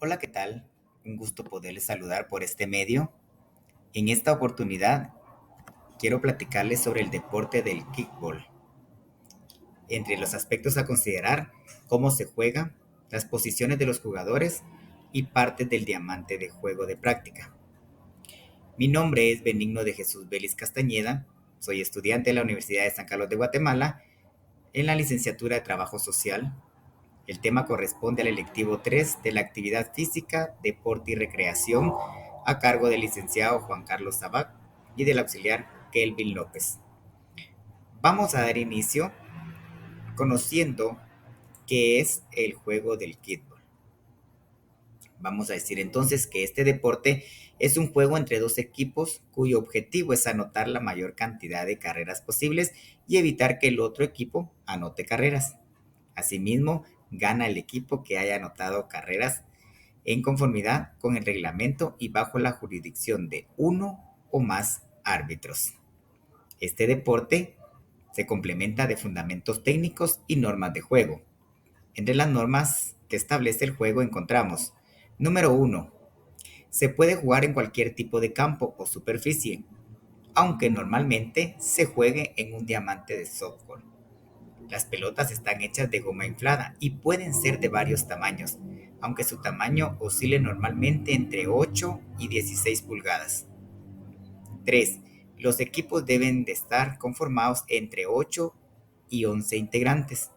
Hola, ¿qué tal? Un gusto poderles saludar por este medio. En esta oportunidad quiero platicarles sobre el deporte del kickball. Entre los aspectos a considerar, cómo se juega, las posiciones de los jugadores y partes del diamante de juego de práctica. Mi nombre es Benigno de Jesús Vélez Castañeda, soy estudiante de la Universidad de San Carlos de Guatemala en la licenciatura de Trabajo Social. El tema corresponde al electivo 3 de la actividad física, deporte y recreación a cargo del licenciado Juan Carlos Sabac y del auxiliar Kelvin López. Vamos a dar inicio conociendo qué es el juego del kickball. Vamos a decir entonces que este deporte es un juego entre dos equipos cuyo objetivo es anotar la mayor cantidad de carreras posibles y evitar que el otro equipo anote carreras. Asimismo, gana el equipo que haya anotado carreras en conformidad con el reglamento y bajo la jurisdicción de uno o más árbitros. Este deporte se complementa de fundamentos técnicos y normas de juego. Entre las normas que establece el juego encontramos: número 1. Se puede jugar en cualquier tipo de campo o superficie, aunque normalmente se juegue en un diamante de softball. Las pelotas están hechas de goma inflada y pueden ser de varios tamaños, aunque su tamaño oscile normalmente entre 8 y 16 pulgadas. 3. Los equipos deben de estar conformados entre 8 y 11 integrantes.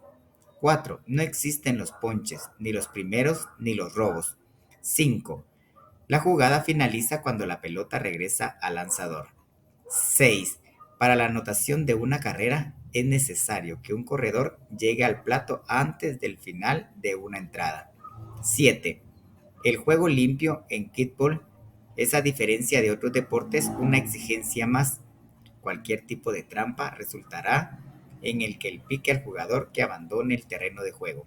4. No existen los ponches, ni los primeros ni los robos. 5. La jugada finaliza cuando la pelota regresa al lanzador. 6. Para la anotación de una carrera es necesario que un corredor llegue al plato antes del final de una entrada. 7. El juego limpio en kickball es, a diferencia de otros deportes, una exigencia más. Cualquier tipo de trampa resultará en el que el pique al jugador que abandone el terreno de juego.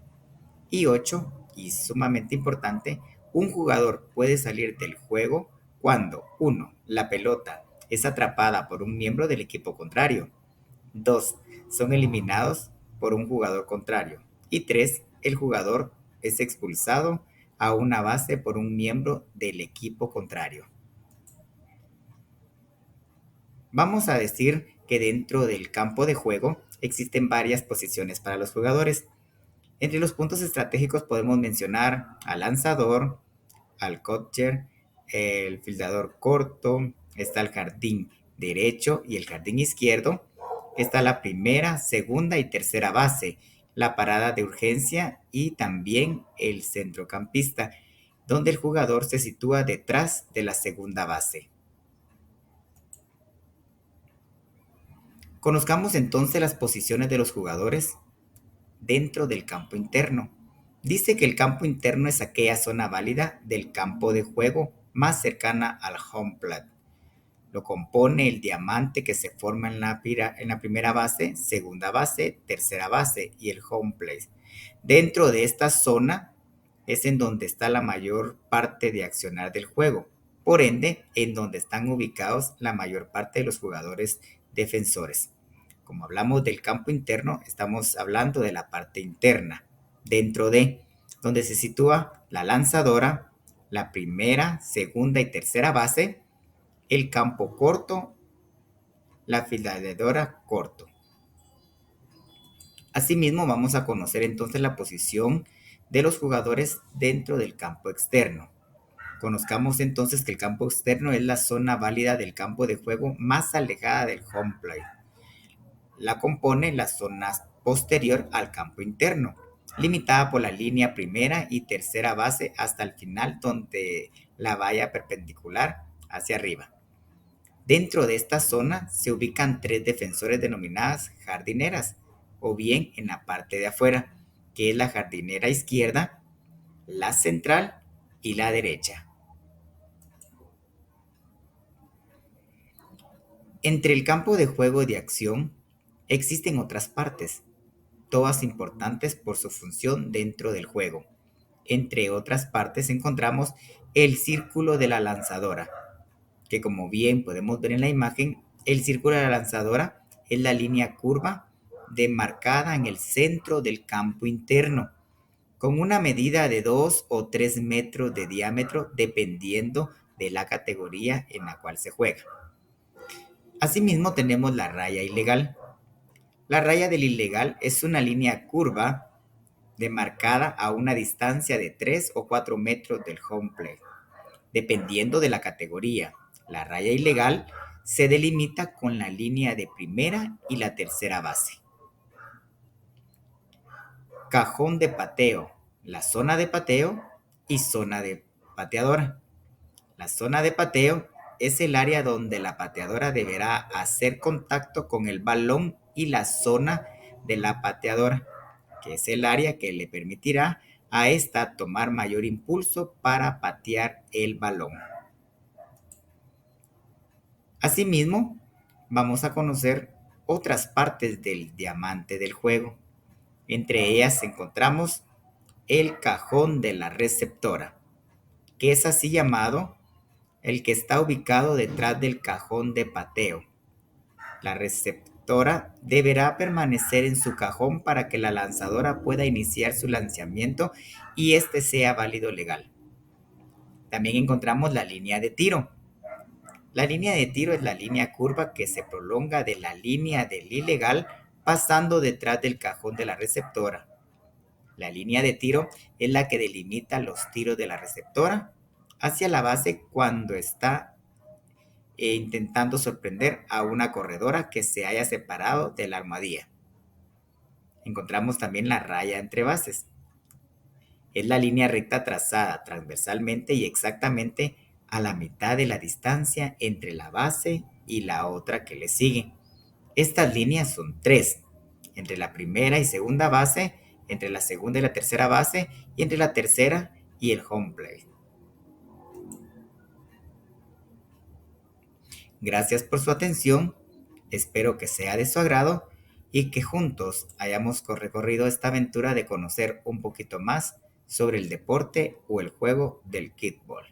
Y 8, y sumamente importante, un jugador puede salir del juego cuando: 1. La pelota es atrapada por un miembro del equipo contrario. 2. Son eliminados por un jugador contrario. Y 3. El jugador es expulsado a una base por un miembro del equipo contrario. Vamos a decir que dentro del campo de juego existen varias posiciones para los jugadores. Entre los puntos estratégicos podemos mencionar al lanzador, al catcher, el fildador corto, está el jardín derecho y el jardín izquierdo, está la primera, segunda y tercera base, la parada de urgencia y también el centrocampista, donde el jugador se sitúa detrás de la segunda base. Conozcamos entonces las posiciones de los jugadores dentro del campo interno. Dice que el campo interno es aquella zona válida del campo de juego más cercana al home plate. Lo compone el diamante que se forma en la primera base, segunda base, tercera base y el home plate. Dentro de esta zona es en donde está la mayor parte de accionar del juego, por ende, en donde están ubicados la mayor parte de los jugadores defensores. Como hablamos del campo interno, estamos hablando de la parte interna, dentro de donde se sitúa la lanzadora, la primera, segunda y tercera base, el campo corto, la fildadora corto. Asimismo, vamos a conocer entonces la posición de los jugadores dentro del campo externo. Conozcamos entonces que el campo externo es la zona válida del campo de juego más alejada del home plate. La compone la zona posterior al campo interno, limitada por la línea primera y tercera base hasta el final, donde la valla perpendicular hacia arriba. Dentro de esta zona se ubican tres defensores denominadas jardineras, o bien en la parte de afuera, que es la jardinera izquierda, la central y la derecha. Entre el campo de juego de acción existen otras partes, todas importantes por su función dentro del juego. Entre otras partes encontramos el círculo de la lanzadora, que, como bien podemos ver en la imagen, el círculo de la lanzadora es la línea curva demarcada en el centro del campo interno, con una medida de 2 o 3 metros de diámetro dependiendo de la categoría en la cual se juega. Asimismo tenemos la raya ilegal. La raya del ilegal es una línea curva demarcada a una distancia de 3 o 4 metros del home plate. Dependiendo de la categoría, la raya ilegal se delimita con la línea de primera y la tercera base. Cajón de pateo, la zona de pateo y zona de pateadora. La zona de pateo es el área donde la pateadora deberá hacer contacto con el balón y la zona de la pateadora, que es el área que le permitirá a esta tomar mayor impulso para patear el balón. Asimismo, vamos a conocer otras partes del diamante del juego. Entre ellas encontramos el cajón de la receptora, que es así llamado el que está ubicado detrás del cajón de pateo. La receptora deberá permanecer en su cajón para que la lanzadora pueda iniciar su lanzamiento y este sea válido legal. También encontramos la línea de tiro. La línea de tiro es la línea curva que se prolonga de la línea del ilegal pasando detrás del cajón de la receptora. La línea de tiro es la que delimita los tiros de la receptora hacia la base cuando está intentando sorprender a una corredora que se haya separado de la almohadilla. Encontramos también la raya entre bases. Es la línea recta trazada transversalmente y exactamente a la mitad de la distancia entre la base y la otra que le sigue. Estas líneas son tres: entre la primera y segunda base, entre la segunda y la tercera base y entre la tercera y el home plate. Gracias por su atención, espero que sea de su agrado y que juntos hayamos recorrido esta aventura de conocer un poquito más sobre el deporte o el juego del kickball.